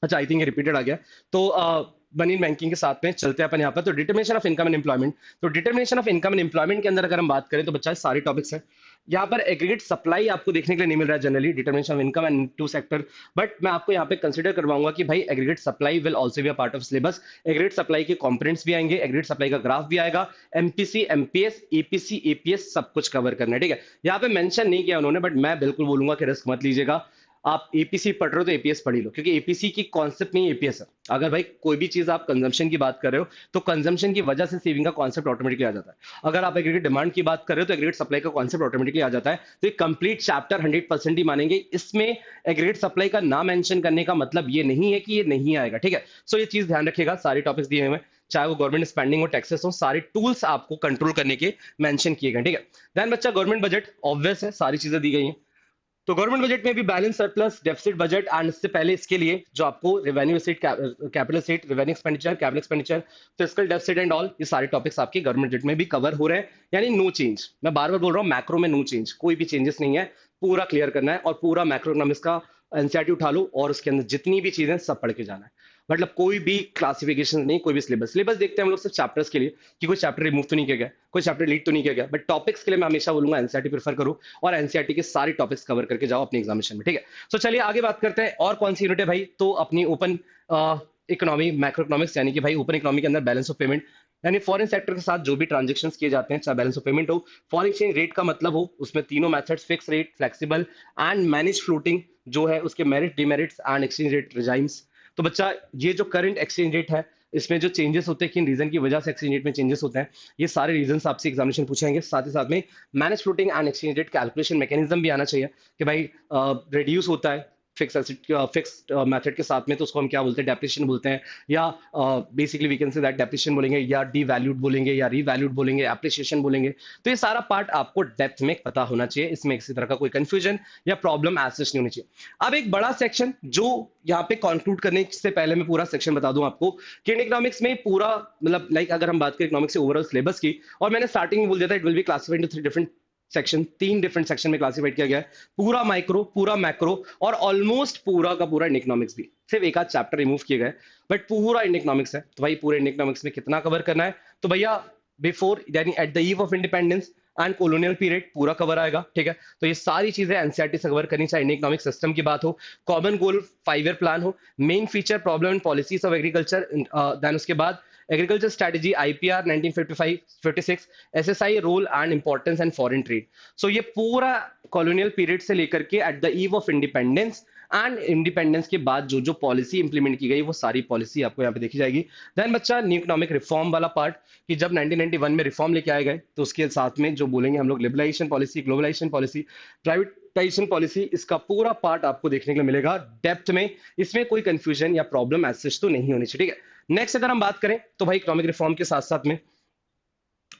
अच्छा, आई थिंक ये रिपीटेड आ गया, तो मनी बैंकिंग के साथ में चलते हैं अपन यहाँ पर। तो determination of income and employment, तो determination of income and employment के अंदर अगर हम बात करें तो बच्चा सारे टॉपिक्स हैं। यहाँ पर एग्रीगेट सप्लाई आपको देखने के लिए नहीं मिल रहा है generally, determination of income and two sector, but मैं आपको यहाँ पे कंसीडर करवाऊंगा कि भाई aggregate supply will also be a part of syllabus. Aggregate supply के कंपोनेंट्स भी आएंगे, एग्रीगेट सप्लाई का ग्राफ भी आएगा, एमपीसी, एमपीएस, ईपीसी, एपीएस सब कुछ कवर करना है, ठीक है। यहाँ पे मेंशन नहीं किया उन्होंने, बट मैं बिल्कुल बोलूंगा कि रिस्क मत लीजिएगा, आप एपीसी पढ़ रहे हो तो एपीएस पढ़ ही लो, क्योंकि एपीसी की कॉन्सेप्ट नहीं एपीएस है। अगर भाई कोई भी चीज आप कंजम्पशन की बात कर रहे हो तो कंजम्पशन की वजह से सेविंग का कॉन्सेप्ट ऑटोमेटिकली आ जाता है। अगर आप एग्रीगेट डिमांड की बात कर रहे हो तो एग्रीगेट सप्लाई का कॉन्सेप्ट ऑटोमेटिकली आ जाता है। तो ये कंप्लीट चैप्टर 100% ही मानेंगे। इसमें एग्रीगेट सप्लाई का नाम मेंशन करने का मतलब ये नहीं है कि ये नहीं आएगा, ठीक है। सो ये चीज ध्यान रखिएगा, सारे टॉपिक्स दिए हुए हैं, चाहे वो गवर्नमेंट स्पेंडिंग हो, टैक्सेस हो, सारे टूल्स आपको कंट्रोल करने के मेंशन किए गए, ठीक है। देन बच्चा गवर्नमेंट बजट ऑब्वियस है, सारी चीजें दी गई हैं। तो गवर्नमेंट बजट में भी balance, surplus, deficit budget and इससे पहले इसके लिए जो आपको revenue set, capital set, revenue expenditure, capital expenditure, fiscal deficit and all, ये सारे टॉपिक्स आपके गवर्नमेंट बजट में भी कवर हो रहे हैं। यानी नो चेंज, मैं बार बार बोल रहा हूँ, मैक्रो में नो चेंज, कोई भी चेंजेस नहीं है, पूरा क्लियर करना है और पूरा मैक्रो इकोनॉमिक्स का एनसीईआरटी उठा लो और उसके अंदर जितनी भी चीजें सब पढ़ के जाना है। मतलब कोई भी क्लासिफिकेशन नहीं, कोई भी सिलेबस देखते हैं हम लोग सिर्फ चैप्टर्स के लिए कि कोई चैप्टर रिमूव तो नहीं किया गया, कोई चैप्टर लीड तो नहीं किया गया, बट टॉपिक्स के लिए मैं हमेशा बोलूंगा एनसीईआरटी प्रेफर करो और एनसीईआरटी के सारे टॉपिक्स कवर करके जाओ अपने एग्जामिनेशन में, ठीक है। तो चलिए आगे बात करते हैं, और कौन सी यूनिट है भाई, तो अपनी ओपन इकोनॉमी मैक्रो इकोनॉमिक्स, यानी कि भाई ओपन इकोनॉमी के अंदर बैलेंस ऑफ पेमेंट, यानी फॉरेन सेक्टर के साथ जो भी ट्रांजेक्शन किए जाते हैं, चाहे बैलेंस ऑफ पेमेंट हो, फॉरेन एक्सचेंज रेट का मतलब हो, उसमें तीनों methods, fix rate, flexible and manage floating जो है, उसके merit, demerits and exchange rate regimes. तो बच्चा ये जो करंट एक्सचेंज रेट है, इसमें जो चेंजेस होते हैं, किन रीजन की वजह से एक्सचेंज रेट में चेंजेस होते हैं, ये सारे रीजन आपसे एग्जामिनेशन पूछेंगे। साथ ही साथ में manage floating and exchange rate calculation mechanism भी आना चाहिए कि भाई रिड्यूस होता है फिक्स फिक्स्ड मेथड के साथ में, तो उसको हम क्या बोलते हैं, डेप्रिसिएशन बोलते हैं, या basically we can say that depreciation बोलेंगे, या डीवैल्यूड बोलेंगे, या रीवैल्यूड बोलेंगे, एप्रिसिएशन बोलेंगे। तो ये सारा पार्ट आपको डेप्थ में पता होना चाहिए, इसमें किसी तरह का कोई कंफ्यूजन या प्रॉब्लम एज सच नहीं होनी चाहिए। अब एक बड़ा सेक्शन जो यहाँ पे कंक्लूड करने से पहले मैं पूरा सेक्शन बता दूं आपको कि इकोनॉमिक्स में पूरा, मतलब लाइक अगर हम बात करें इकोनॉमिक्स से ओवरऑल सिलेबस की, और मैंने स्टार्टिंग में बोल दिया था it will be classified into 3 different section, 3 different section में क्लासिफाइड किया गया है, पूरा माइक्रो, पूरा मैक्रो और ऑलमोस्ट पूरा का पूरा इकोनॉमिक्स भी, सिर्फ एक आध चैप्टर रिमूव किए गए, बट पूरा इकोनॉमिक्स है। तो भाई पूरे इकोनॉमिक्स में कितना कवर करना है, तो भैया बिफोर यानी eight the eve of independence and colonial period पूरा कवर आएगा, ठीक है। तो ये सारी चीजें एनसीईआरटी से कवर करनी, चाहे इंडियन इकोनॉमिक सिस्टम की बात हो, कॉमन गोल 5 ईयर प्लान हो, main feature, problem and policies of agriculture, then उसके बाद agriculture strategy, IPR 1955-56, SSI role and importance and foreign trade. So ये पूरा कॉलोनियल पीरियड से लेकर के at the eve of independence and independence के बाद जो जो पॉलिसी इंप्लीमेंट की गई, वो सारी पॉलिसी आपको यहाँ पे देखी जाएगी। देन बच्चा न्यू इकोनॉमिक रिफॉर्म वाला पार्ट, कि जब 1991 में रिफॉर्म लेके आए गए, तो उसके साथ में जो बोलेंगे हम लोग liberalisation policy, globalisation policy, privatisation policy, इसका पूरा पार्ट आपको देखने के लिए मिलेगा डेप्थ में। इसमें कोई कंफ्यूजन या प्रॉब्लम एज सच तो नहीं होनी चाहिए, ठीक है। नेक्स्ट अगर हम बात करें तो भाई इकोनॉमिक रिफॉर्म के साथ साथ में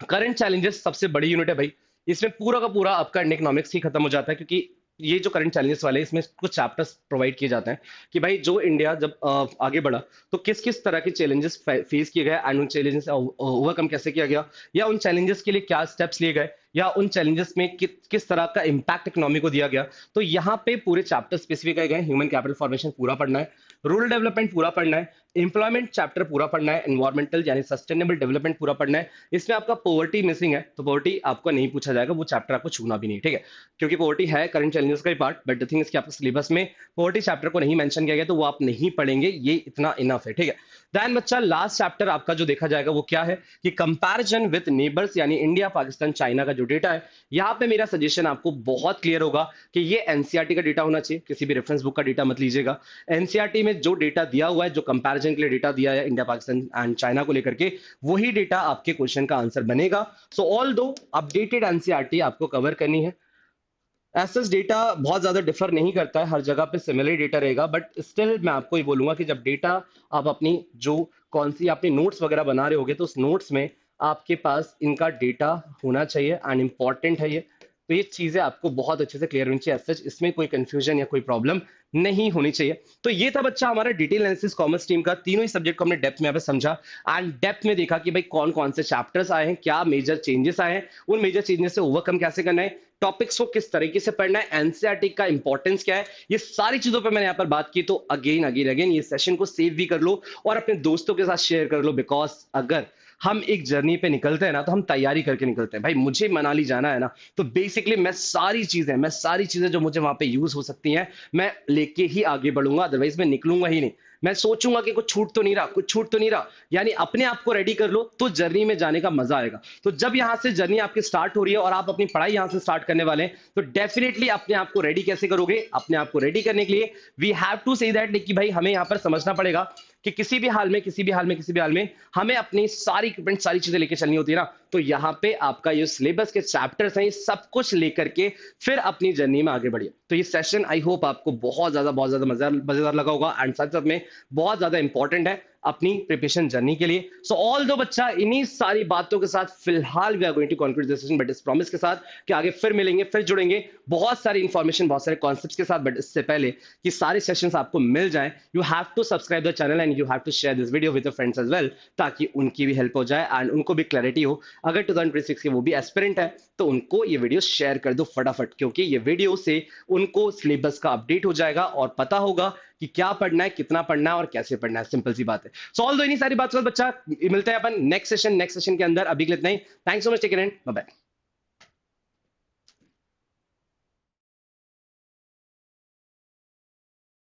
करंट चैलेंजेस सबसे बड़ी यूनिट है भाई, इसमें पूरा का पूरा आपका इंडियन इकोनॉमिक्स ही खत्म हो जाता है, क्योंकि ये जो करंट चैलेंजेस वाले इसमें कुछ चैप्टर्स प्रोवाइड किए जाते हैं कि भाई जो इंडिया जब आगे बढ़ा तो किस किस तरह के चैलेंजेस फेस किए गए एंड उन चैलेंजेस ओवरकम कैसे किया गया, या उन चैलेंजेस के लिए क्या स्टेप्स लिए गए, या उन चैलेंजेस में किस तरह का इम्पैक्ट इकोनॉमी को दिया गया। तो यहाँ पे पूरे चैप्टर स्पेसिफिक गए, ह्यूमन कैपिटल फॉर्मेशन पूरा पढ़ना है, रूरल डेवलपमेंट पूरा पढ़ना है, एम्प्लॉयमेंट चैप्टर पूरा पढ़ना है, एनवायरमेंटल यानी सस्टेनेबल डेवलपमेंट पूरा पढ़ना है। इसमें आपका पॉवर्टी मिसिंग है, तो पॉवर्टी आपको नहीं पूछा जाएगा, वो चैप्टर आपको छूना भी नहीं, ठीक है, क्योंकि पॉवर्टी है करंट चैलेंजेस का ही part, but the thing is कि आपके सिलेबस में पॉवर्टी चैप्टर को नहीं मेंशन किया गया, तो वो आप नहीं पढ़ेंगे, ये इतना इनफ है, ठीक है। देन बच्चा लास्ट चैप्टर आपका जो देखा जाएगा वो क्या है कि कंपैरिजन विद नेबर्स, यानी इंडिया, पाकिस्तान, चाइना का जो डेटा है। यहाँ पे मेरा सजेशन आपको बहुत क्लियर होगा कि ये एनसीईआरटी का डेटा होना चाहिए, किसी भी रेफरेंस बुक का डेटा मत लीजिएगा। एनसीईआरटी में जो डेटा दिया हुआ है, जो कंपैरिजन के लिए डेटा दिया है इंडिया, पाकिस्तान एंड चाइना को लेकर के, वही डेटा आपके क्वेश्चन का आंसर बनेगा। सो ऑल दो अपडेटेड एनसीईआरटी आपको कवर करनी है। एसएस डेटा बहुत ज्यादा डिफर नहीं करता है, हर जगह पे सिमिलर डेटा रहेगा, बट स्टिल मैं आपको ये बोलूंगा कि जब डेटा आप अपनी जो कौन सी अपनी नोट्स वगैरह बना रहे होगे, तो उस नोट्स में आपके पास इनका डेटा होना चाहिए एंड इंपॉर्टेंट है ये। तो ये चीजें आपको बहुत अच्छे से क्लियर होनी चाहिए, एज सच इसमें कोई कंफ्यूजन या कोई प्रॉब्लम नहीं होनी चाहिए। तो ये था बच्चा हमारा डिटेल एनालिसिस कॉमर्स टीम का, तीनों ही सब्जेक्ट को हमने डेप्थ में यहाँ पे समझा एंड डेप्थ में देखा कि भाई कौन कौन से चैप्टर्स आए हैं, क्या मेजर चेंजेस आए हैं, उन मेजर चेंजेस से ओवरकम कैसे करना है, टॉपिक्स को किस तरीके से पढ़ना है, एनसीईआरटी का इंपॉर्टेंस क्या है, ये सारी चीजों पे मैंने यहाँ पर बात की। तो अगेन अगेन अगेन ये सेशन को सेव भी कर लो और अपने दोस्तों के साथ शेयर कर लो, बिकॉज अगर हम एक जर्नी पे निकलते हैं ना, तो हम तैयारी करके निकलते हैं। भाई मुझे मनाली जाना है ना, तो बेसिकली मैं सारी चीजें जो मुझे वहां पे यूज हो सकती हैं, मैं लेके ही आगे बढ़ूंगा, अदरवाइज मैं निकलूंगा ही नहीं। मैं सोचूंगा कि कुछ छूट तो नहीं रहा, कुछ छूट तो नहीं रहा, यानी अपने आप को रेडी कर लो, तो जर्नी में जाने का मजा आएगा। तो जब यहां से जर्नी आपकी स्टार्ट हो रही है और आप अपनी पढ़ाई यहां से स्टार्ट करने वाले हैं, तो डेफिनेटली अपने आप को रेडी कैसे करोगे? अपने आप को रेडी करने के लिए we have to say that कि भाई हमें यहां पर समझना पड़ेगा कि किसी भी हाल में हमें अपनी सारी इक्विपमेंट, सारी चीजें लेके चलनी होती है ना। तो यहाँ पे आपका ये सिलेबस के चैप्टर्स हैं, ये सब कुछ लेकर के फिर अपनी जर्नी में आगे बढ़िए। तो ये सेशन आई होप आपको बहुत ज्यादा मजेदार लगा होगा एंड साथ साथ में बहुत ज्यादा इंपॉर्टेंट है अपनी प्रिपरेशन जर्नी के लिए। सो ऑल दो बच्चा इन्हीं सारी बातों के साथ फिलहाल we are going to conclude this session, but इस प्रॉमिस के साथ कि आगे फिर मिलेंगे, फिर जुड़ेंगे बहुत सारी इंफॉर्मेशन, बहुत सारे कॉन्सेप्ट्स के साथ। बट इससे पहले कि सारे सेशंस आपको मिल जाएं, you have to subscribe the channel and you have to share this video with your friends as well, ताकि उनकी भी हेल्प हो जाए एंड उनको भी क्लैरिटी हो। अगर 2026 के वो भी एस्पिरेंट है, तो उनको ये वीडियो शेयर कर दो फटाफट, क्योंकि ये वीडियो से उनको सिलेबस का अपडेट हो जाएगा और पता होगा कि क्या पढ़ना है, कितना पढ़ना है और कैसे पढ़ना है। सिंपल सी बात है। सो ऑल दो इन्हीं सारी बात बच्चा मिलते हैं अपन नेक्स्ट सेशन के अंदर। अभी के लिए इतना ही। Thanks so much, take care and bye bye.